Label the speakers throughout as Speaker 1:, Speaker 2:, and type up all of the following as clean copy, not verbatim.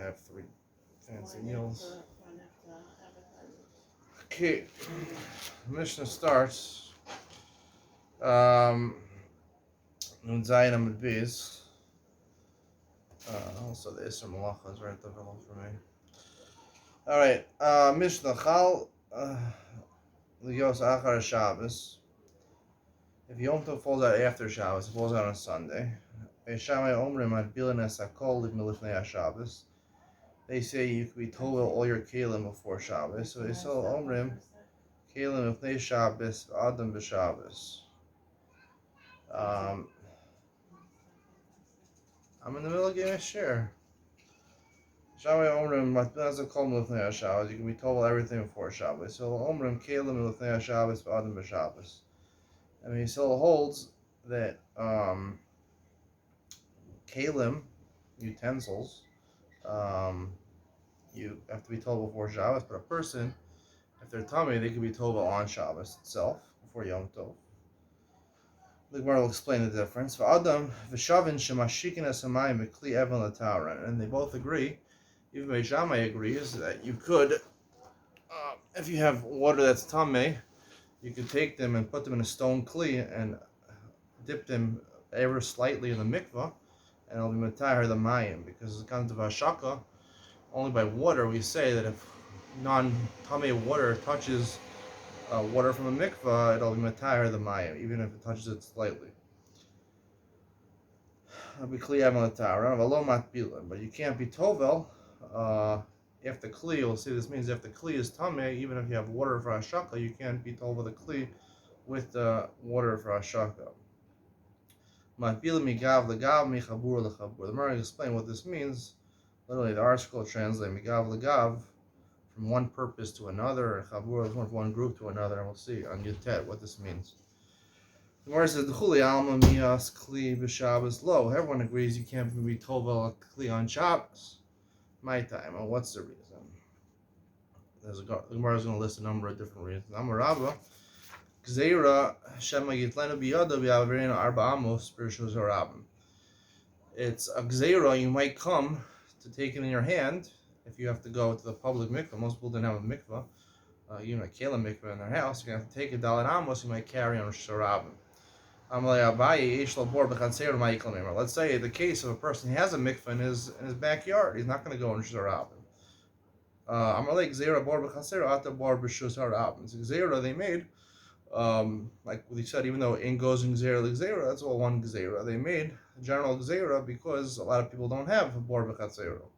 Speaker 1: have 3 fancy meals. Okay, Mishnah starts. Nun Zayin Amud Beis. Also the Isser Malacha is right developed for me. Alright, Mishnah Chal Lios Achar Shabbos. If Yom Tov falls out after Shabbos, it falls out on Sunday. Beishamai Omrim Adbilin Es Hakol Milifnei HaShabbos. They say you could be told all your kalim before Shabbos. So they say Omrim kalim Milifnei Shabbos Adam b'Shabbos. I'm in the middle of getting a share. Shamai Omrim Adbilin Es Hakol Milifnei HaShabbos. You can be told everything before Shabbos. So Omrim kalim Milifnei HaShabbos Adam b'Shabbos. I mean, he still holds that kalim, utensils, you have to be told before Shabbos, but a person, if they're tummy, they can be told on Shabbos itself, before Yom Tov. The Gemara will explain the difference. For Adam, v'shavin shemashikin esamayim v'kli evan l'tauran, and they both agree, even Beit Shammai agrees, that you could, if you have water that's tummy, you could take them and put them in a stone kli and dip them ever slightly in the mikvah, and it'll be matahar the mayim, because it's kind of hashaka. Only by water we say that if non-tamei water touches water from a mikvah, it'll be matahar the mayim, even if it touches it slightly. But you can't be tovel if the kli. We'll see this means if the kli is tamei, even if you have water for hashaka, you can't be tovel the kli with the water for hashaka. The Gemara explain what this means. Literally, the article translates migav legav, from one purpose to another, and chabur is from one group to another, and we'll see on Yutet what this means. The Gemara says, "D'chuli alma mias kli b'Shabbos lo." Everyone agrees you can't be told about kli on Shabbos. My time. Well, what's the reason? The Gemara is going to list a number of different reasons. Amar Rabba, Gzeira shema yitlenu biyado b'averinu arba amos b'rishus harabim. It's a gzeira, you might come to take it in your hand if you have to go to the public mikvah. Most people didn't have a mikvah, even a kelim mikvah in their house. You're going to have to take a dalet amos, you might carry on Rosh Hashanah. Let's say the case of a person who has a mikvah in his backyard, he's not going to go in Rosh Hashanah. It's a gzeira they made, like we said, even though in goes in gzeira l'gzeira, that's all one gzeira. They made a general gzeira because a lot of people don't have a bor b'chatzero.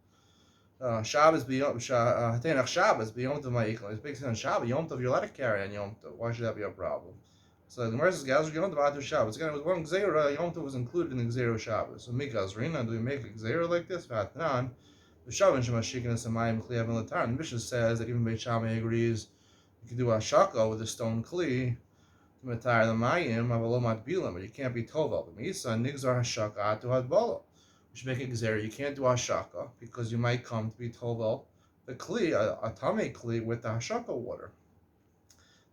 Speaker 1: Shabbos b'yom Shabbos b'yom tov ma'ikol. It's basically on Shabbos. Yom tov you're allowed to carry on Yom tov. Why should that be a problem? So the Gemara says, "Gazri Yom tov atu Shabbos." Again, it was one gzeira. Yom tov was included in the gzeira of Shabbos. So mikazrina, do we make a gzeira like this? V'atnan v'shavin shemashikin esamayim kli evan l'tar. The Mishnah says that even Beit Shammai agrees you can do a shaka with a stone kli to matar the mayim avalo matbilim, but you can't be tovel. The misa nigzar hashaka atu hadbalo. We should make a gzeira. You can't do hashaka because you might come to be tovel the kli, a tamei kli with the hashaka water.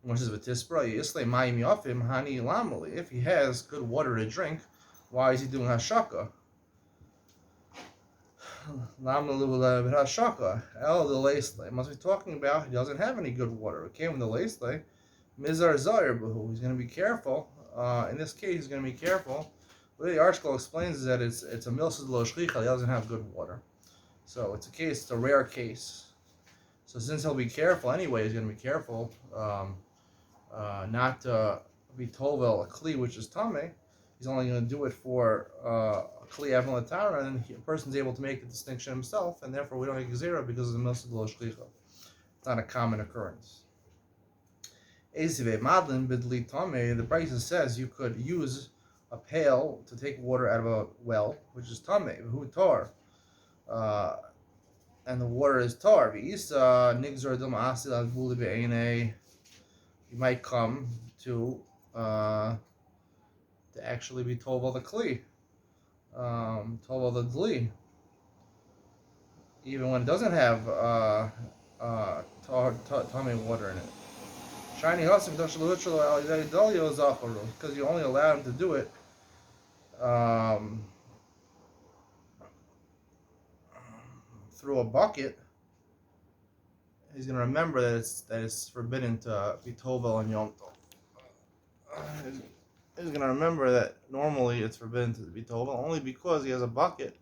Speaker 1: One says v'tispra yislei mayim yafim hani lamali. If he has good water to drink, why is he doing hashaka? Lamalu hashaka el the leisle. Must be talking about he doesn't have any good water. It came with the leisle. Mizar zayir b'hu. He's going to be careful. In this case, he's going to be careful. What the article explains is that it's a milsad lo shchicha. He doesn't have good water, so it's a rare case. So since he'll be careful anyway, he's going to be careful not to be tovel a kli which is tamei. He's only going to do it for a kli evan l'tara, and a person's able to make the distinction himself, and therefore we don't make gzeira because of the milsad lo shchicha. It's not a common occurrence. The Beitzah says you could use a pail to take water out of a well, which is tamei, who tar, and the water is tar. You might come to actually be tovel the kli, tovel the dli, even when it doesn't have tamei water in it. Shiny Hassim because you only allow him to do it through a bucket, he's going to remember that it's forbidden to be tovel on Yom Tov. He's going to remember that normally it's forbidden to be tovel only because he has a bucket.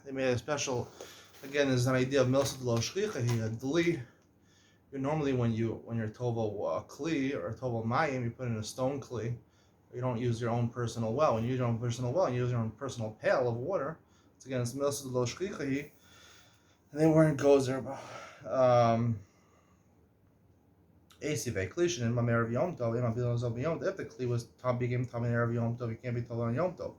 Speaker 1: They made a special. Again, there's an idea of milsad lo shchicha here. Dli. Normally when you're tovel kli or tovel mayim, you put in a stone kli. You don't use your own personal well. When you use your own personal well, and you use your own personal pail of water. It's again, it's milsad lo shchicha, and they weren't gozer. Asivei klishin in mamer Yom Tov. If the kli was became tamei erev Yom Tov, you can't be tovel on Yom Tov.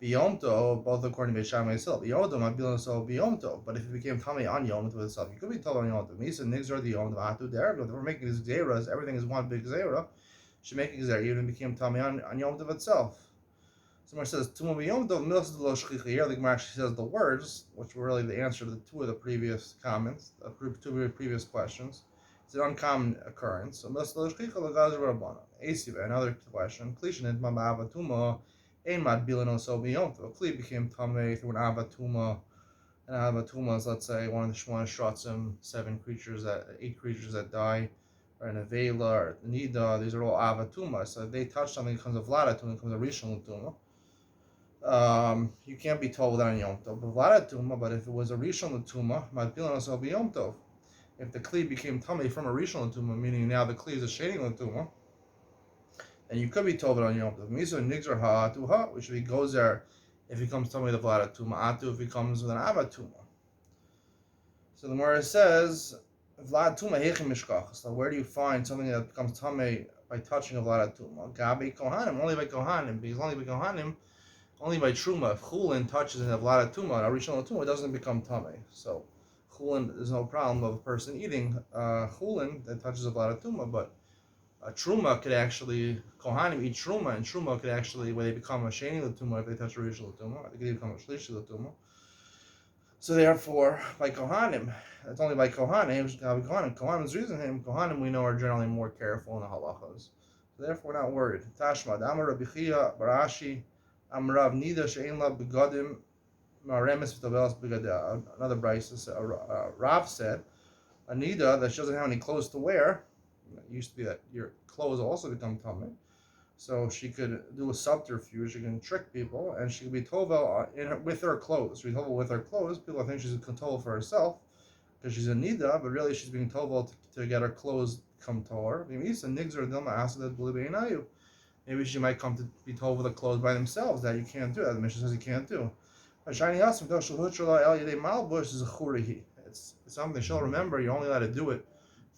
Speaker 1: B'Yom Tov, both according to Beitzah myself. B'Yom Tov, Mabilon so B'Yom Tov. But if it became tamei on Yom Tov itself, you could be tovel on Yom Tov. Misa nigzor the Yom Tov atu der. If we're making these gzeras, everything is one big gzera. Should make a gzera even became tamei on Yom Tov itself. Someone says Tuma B'Yom Tov milsad lo shchicha. Here the Gemara actually says the words, which were really the answer to two of the previous comments, two of the previous questions. It's an uncommon occurrence. So milsad lo shchicha l'gazer rabbanan. Asiva, another question. Klishin et ma'ava tuma. Ein madbilin also b'yom tov. A kli became tamei through an avatuma. An avatuma is, let's say, one of the Shmona Shratzim, 8 creatures that die, or an avela, or nida. These are all avatuma. So if they touch something, it becomes a vladatuma, it becomes a rishon l'tuma. You can't be told without a yom tov. But vladatuma, but if it was a rishon l'tuma, madbilin also b'yom tov. If the kli became tamei from a rishon l'tuma, meaning now the kli is a sheni l'tuma, and you could be told on Yom Tov. Miso nigzor ha'atuha, which he goes there if he comes tummy the vladatuma. Atu if he comes with an avatuma. So the Gemara says, vladatuma hechim mishkach. So where do you find something that becomes tummy by touching a vladatuma? Gabi kohanim, only by kohanim. Because only by kohanim, only by truma. If chulin touches a vladatuma, a rishon l'tuma, it doesn't become tummy. So chulin, there's no problem of a person eating chulin that touches a vladatuma, but truma could actually, kohanim eat truma, and truma could actually, where they become a sheni l'tuma if they touch a rishon l'tuma, they could become a shlishi l'tuma. So therefore, by kohanim, it's only by kohanim. Kohanim's reason him. Kohanim we know are generally more careful in the halachas. So therefore, we're not worried. Tashmad Amar Rabbi Chia Barashi Amrav Nida Shein La Begadim Maremes V'Tavelas Begadah. Another Beitzah, Rav said, a nida that she doesn't have any clothes to wear. It used to be that your clothes also become tamei, so she could do a subterfuge. She can trick people, and she could be tovel with her clothes. She's tovel with her clothes. People think she's tovel for herself because she's a nida, but really she's being tovel to get her clothes come to her. Maybe she might come to be tovel the clothes by themselves. That you can't do. That the Mishnah says you can't do. It's something she'll remember. You're only allowed to do it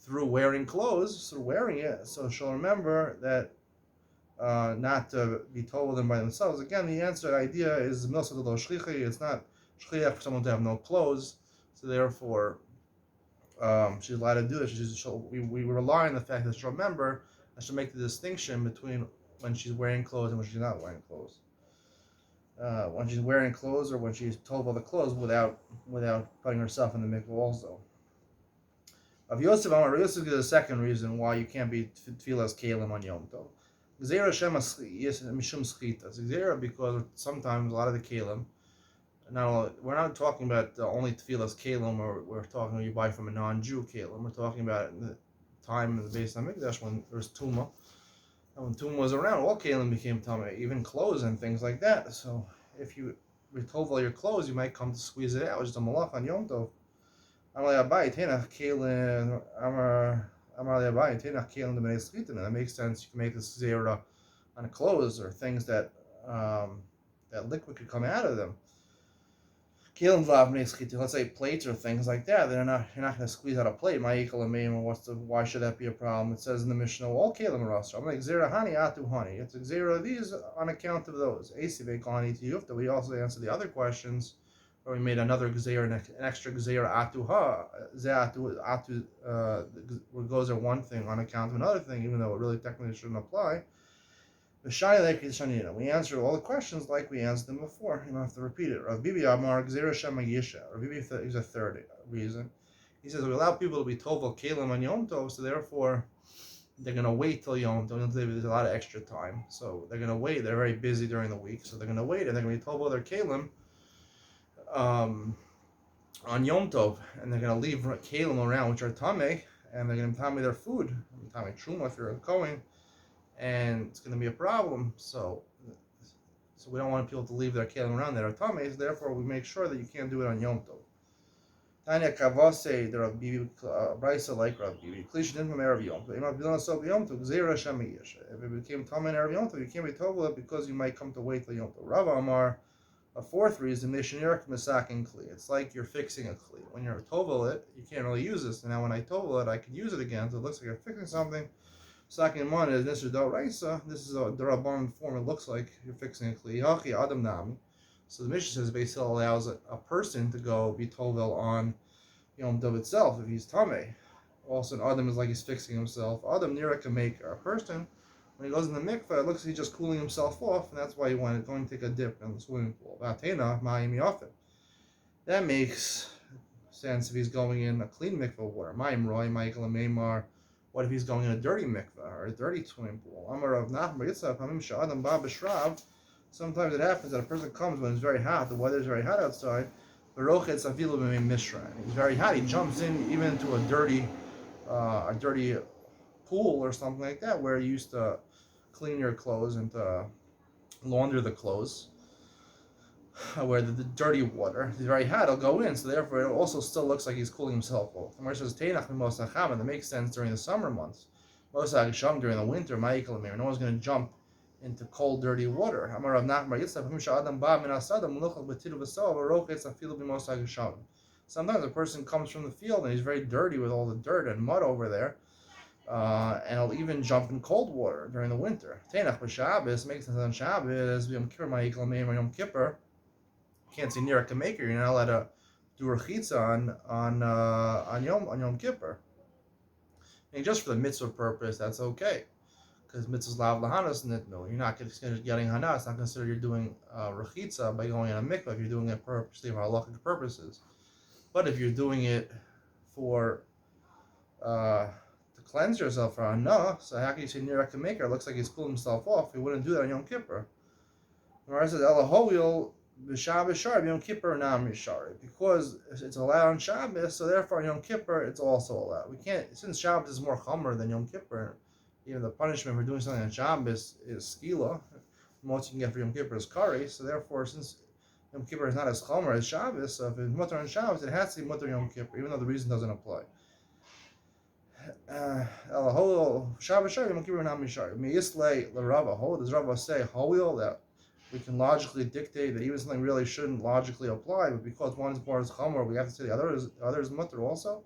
Speaker 1: through wearing clothes, through wearing it, so she'll remember that not to be told them by themselves. Again, the answer, the idea is milsad lo shchicha. It's not shchiach for someone to have no clothes, so therefore she's allowed to do it. We rely on the fact that she'll remember and she'll make the distinction between when she's wearing clothes and when she's not wearing clothes. When she's wearing clothes or when she's told by the clothes without putting herself in the mikvah also. Of Yosef Amar, Yosef is the second reason why you can't be tefillas kelim on Yom Tov. Gzeira Shem Mishum Schita. It's Gzeira because sometimes a lot of the kelim, we're not talking about only tefillas kelim, or we're talking you buy from a non-Jew kelim. We're talking about in the time of the Beis Hamikdash when there was Tumah. And when Tumah was around, all kelim became tamei, even clothes and things like that. So if you retovel your clothes, you might come to squeeze it out, which is a malach on Yom Tov. That makes sense. You can make this zera on clothes or things that liquid could come out of them. Let's say plates or things like that. You're not going to squeeze out a plate. Why should that be a problem? It says in the Mishnah, all kelim are also. I'm like zera hani atu hani. It's a zera these on account of those. We also answered the other questions. Or we made another gzeir, an extra gzeir atuha. Goes are one thing on account of another thing, even though it really technically shouldn't apply. We answered all the questions like we answered them before. You don't have to repeat it. Rav Bibi Amar gzeir shema yisha. Rav Bibi is a third reason. He says we allow people to be tovel kelim on Yom Tov, so therefore they're going to wait till Yom Tov. There's a lot of extra time, so they're going to wait. They're very busy during the week, so they're going to wait and they're going to be tovel their kelim. on Yom Tov, and they're going to leave kalim around, which are tameh, and they're going to tameh their food, tameh truma if you're a kohen, and it's going to be a problem. So we don't want people to leave their kalim around that are tameh. Therefore, we make sure that you can't do it on Yom Tov. Tanya Kavase, there are Beitzah like Rav Bibi. Klish didn't from Erev Yom Tov. If it became tameh in Erev Yom Tov, you can't be tovel because you might come to wait till Yom Tov. Rav Amar. A fourth reason, mishnirk misakin kli. It's like you're fixing a kli. When you're tovel it, you can't really use this. And now when I tovel it, I can use it again. So it looks like you're fixing something. Sakin mon is this is doraisa. This is a rabban form. It looks like you're fixing a kli. Hachi adam nami. So the Mishnah says basically allows a person to go be tovel on Yom Tov itself if he's tameh. Also, an adam is like he's fixing himself. Adam nira can make a person. When he goes in the mikveh, it looks like he's just cooling himself off, and that's why he wanted going to take a dip in the swimming pool. That makes sense if he's going in a clean mikveh water. What if he's going in a dirty mikveh or a dirty swimming pool? Sometimes it happens that a person comes when it's very hot, the weather's very hot outside. He's very hot. He jumps in even into a dirty pool or something like that, where you used to clean your clothes and to launder the clothes, where the dirty water is very hot, it'll go in, so therefore it also still looks like he's cooling himself off. The Gemara says, that makes sense during the summer months. During the winter, no one's going to jump into cold, dirty water. Sometimes a person comes from the field and he's very dirty with all the dirt and mud over there, and I'll even jump in cold water during the winter. Tenach b'Shabbos makes sense on Shabbos. Yom Kippur ma'ikol meim or Yom Kippur. Can't say nira kamaker. You're not allowed to do rechitza on Yom Kippur. And just for the mitzvah purpose, that's okay, because mitzvahs lav lahanas nitnu. You're not considered getting hana. It's not considered you're doing rechitza by going in a mikvah if you're doing it purposely for halachic purposes. But if you're doing it for cleanse yourself for hana, so how can you say nira kamaker? It looks like he's cooling himself off. He wouldn't do that on Yom Kippur. Gemara says elahoil b'Shabbos shari Yom Kippur nam yishari, because it's allowed on Shabbos, so therefore on Yom Kippur it's also allowed. We can't, since Shabbos is more chomer than Yom Kippur. Even the punishment for doing something on Shabbos is skila. The most you can get for Yom Kippur is kari. So therefore, since Yom Kippur is not as chomer as Shabbos, so if it's mutter on Shabbos, it has to be mutter Yom Kippur, even though the reason doesn't apply. Shabbos shari Yom Kippur nam yishari. Miyislei l'Rava. Does Rava say hoil that we can logically dictate that even something really shouldn't logically apply, but because one is more as chomer, we have to say the other is mutter also?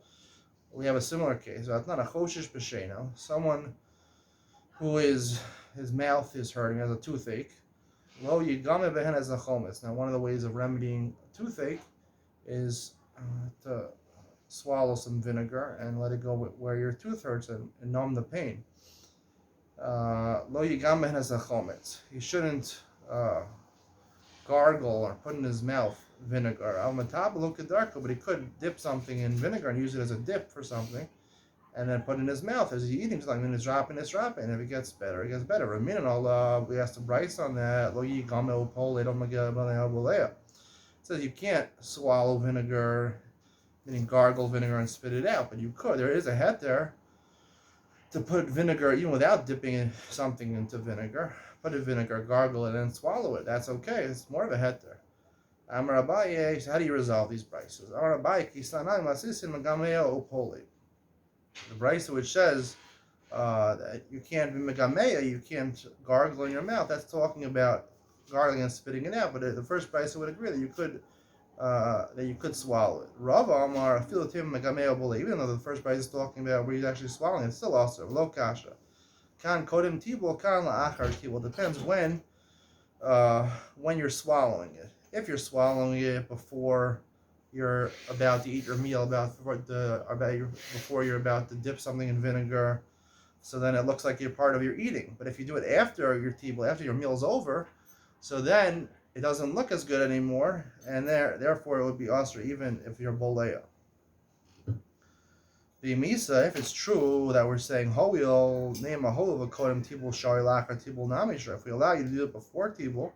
Speaker 1: We have a similar case. That's not a choshish b'sheno. Someone who his mouth is hurting, has a toothache. Lo yigame behen as a chometz. Now, one of the ways of remedying a toothache is to swallow some vinegar and let it go where your tooth hurts and numb the pain. Lo yigame behen as a chometz. He shouldn't gargle or put in his mouth vinegar. Al matabelu kedarko, but he could dip something in vinegar and use it as a dip for something, and then put in his mouth as he's eating something. It's dropping. And if it gets better, it gets better. We asked the Bryce on that. It says you can't swallow vinegar, meaning gargle vinegar and spit it out, but you could. There is a head there to put vinegar, even without dipping something into vinegar. Put in vinegar, gargle it, and swallow it. That's okay. It's more of a head there. Amar Abaye, so how do you resolve these Bryces? Amar Abaye, kisanai masisin megameo upoli. The Bryce which says that you can't be megameya, you can't gargle in your mouth, that's talking about gargling and spitting it out. But the first Bryce would agree that you could swallow it. Rav Amar filatim megameya bole. Even though the first Bryce is talking about where he's actually swallowing, it's still also lo kasha. Kan kodim tibul, kan la'achar tibul. Depends when you're swallowing it. If you're swallowing it before you're about to eat your meal, before you're about to dip something in vinegar, so then it looks like you're part of your eating. But if you do it after your tibul, after your meal's over, so then it doesn't look as good anymore, and therefore it would be usher even if you're boleya. The misa, if it's true that we're saying hoil, name a hol of a kodem tibul shari lachar tibul namisha. If we allow you to do it before tibul,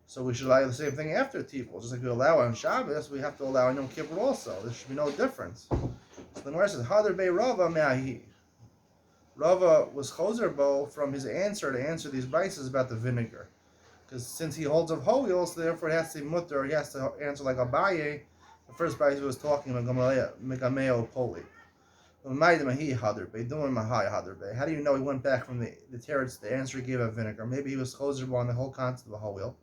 Speaker 1: So we should allow the same thing after Tivol. Just like we allow on Shabbos, we have to allow on Yom Kippur also. There should be no difference. So the Gemara says, Hadar Bei Rava Me'ahi. Rava was Chozerbo from his answer to answer these brises about the vinegar. Because since he holds of Hoil, so therefore it has to be mutter, he has to answer like Abaye. The first brise was talking about Megameo Poli. How do you know he went back from the teretz, the answer he gave of vinegar? Maybe he was Chozerbo on the whole concept of Hoil.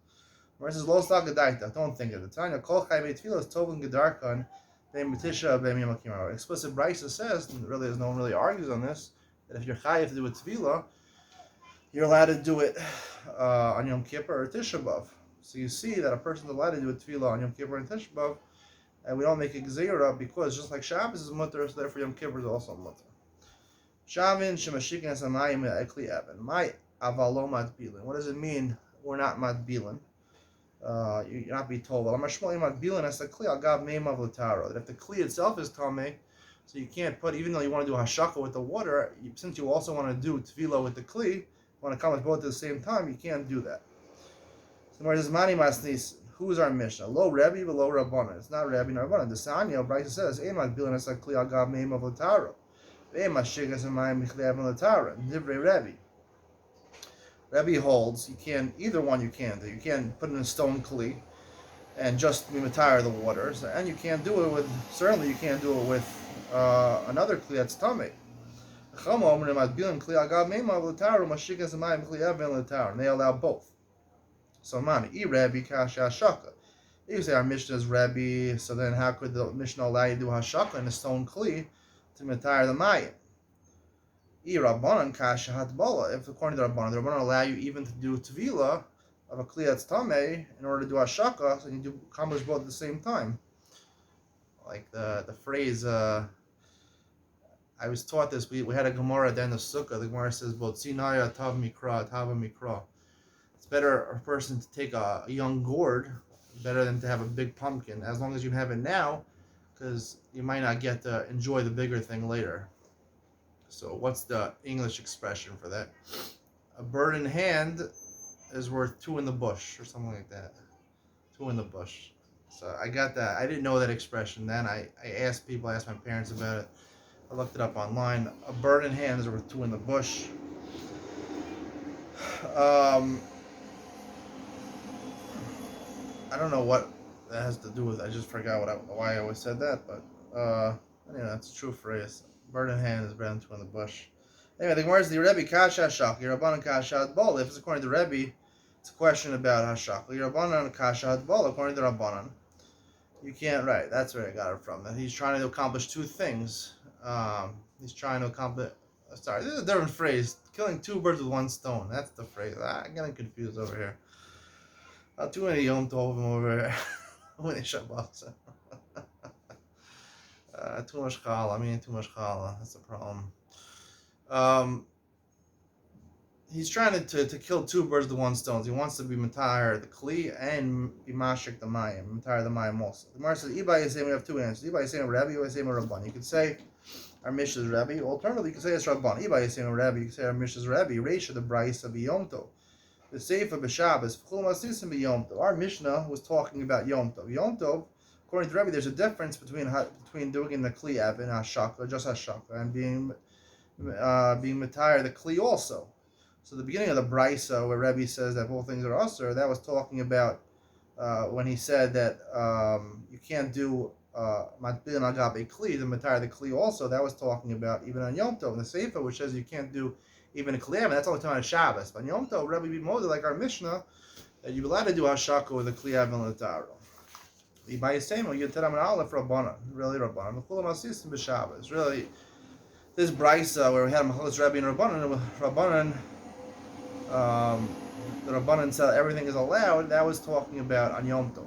Speaker 1: Where it says, Lo Sagadaita, don't think of it. Tanya, Kol Chai Beitfilas, Tovin Gedarkan, Beim Betisha, Beim Yom Kippur. Explicit Brisa says, and really, no one really argues on this, that if you're chayiv to do a tefillah, you're allowed to do it on Yom Kippur or Tisha B'Av. So you see that a person's allowed to do a tefillah on Yom Kippur and Tisha B'Av, and we don't make a gzeira because just like Shabbos is mutter, so therefore Yom Kippur is also mutter. Shavin shemashikin esamayim ekli even. My avalo matbilin. What does it mean? We're not matbilin. You're not be told. Well, I'm mashmalim matbilin as a kli agav meimav l'taro. That if the kli itself is tamei, so you can't put, even though you want to do hashaka with the water, since you also want to do tefillah with the kli, you want to come with both at the same time, you can't do that. So where does mani masnis? Who is our Mishnah? Lo Rebbe, but lo Rabbanan. It's not Rebbe nor Rabbanan. The Sanya, Bryce says, Eimat bilan as a kli agav meim of l'taro. Eimat shigas and mayim michlev and l'taro. Divrei Rebbe. Rebbe holds you can't, either one you can't do. You can't put in a stone kli and just be matire the waters, and you can't do it with, certainly you can't do it with another kli that's tamei. And they allow both. So mani, Rebbe kasha hashaka. If you say our Mishnah is Rebbe, so then how could the Mishnah allow you to do hashaka in a stone kli to matire the mayim? Rabbanan kasha hatbala. If according to the Rabbanan allow you even to do tvila of a kli that's tamei in order to do hashaka, so you do accomplish both at the same time. Like the phrase. I was taught this. We had a Gemara at the end of Sukkah. The Gemara says, "Botzinaya tav mikra, tava mikra." It's better a person to take a young gourd, better than to have a big pumpkin. As long as you have it now, because you might not get to enjoy the bigger thing later. So, what's the English expression for that? A bird in hand is worth two in the bush, or something like that. Two in the bush. So I got that. I didn't know that expression then. I asked people. I asked my parents about it. I looked it up online. A bird in hand is worth two in the bush. I don't know what that has to do with. I just forgot why I always said that, but anyway, that's a true phrase. Bird in hand is better than two in the bush. Anyway, the Gemara is the Rebbe kasha hashaka, Rabbanan kasha hadbol. If it's according to Rebbe, it's a question about hashaka. Rabbanan kasha hadbol. According to Rabbanan, you can't. Right, that's where I got it from. That he's trying to accomplish two things. He's trying to accomplish. Sorry, this is a different phrase. Killing two birds with one stone. That's the phrase. I'm getting confused over here. Too many Yom Tovim over here. Too many Shabbats. Too much challah. Too much challah. That's the problem. He's trying to kill two birds with one stone. He wants to be matayar the kli and be mashik the mayim, matayar the mayim also. The Gemara says, Ibai is saying we have two answers. Ibai is saying Rabbi, Ibai is saying Rabban. You could say our Mishnah is Rabbi. Alternatively, you could say it's Rabban. Ibai is saying Rabbi. You could say our Mishnah is Rabbi. Reisha the Brisa b'Yom Tov. The Seifa b'Shabbos. V'chul masisim b'Yom Tov. Our Mishnah was talking about Yom Tov. Yom Tov, according to Rabbi, there's a difference between doing in the kli and hashaka, just hashaka, and being matayar the kli also. So the beginning of the Brisa, where Rebbe says that both things are usher, that was talking about when he said that you can't do matbil and agabe kli, the matayar the kli also. That was talking about even on Yom Tov. The Seifa, which says you can't do even a kli, that's only talking on Shabbos. But on Yom Tov, Rebbe be model like our Mishnah that you're allowed to do hashaka with a kli and l'taro. The Beitzah you tell them an aleph Rabbanan, really Rabbanan. The Kulam Asisim b'Shabbos. Really, this Brisa where we had Machalas Rebbe and Rabbanan. The Rabbanan said everything is allowed. That was talking about on Yom Tov.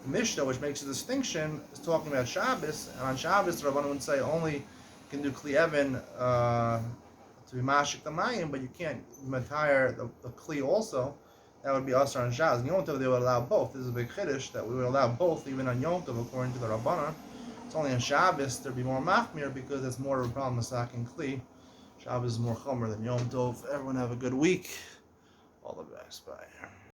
Speaker 1: The Mishnah, which makes a distinction, is talking about Shabbos, and on Shabbos the Rabbanan would say only you can do Kli Even to be Mashik the Mayim, but you can't matire the Kli also. That would be Asr on Shabbos. On Yom Tov they would allow both. This is a big Chiddush that we would allow both even on Yom Tov according to the Rabbanan. It's only on Shabbos there'd be more Machmir because it's more of a problem with Masak and Kli. Shabbos is more Chomer than Yom Tov. Everyone have a good week. All the best. Bye.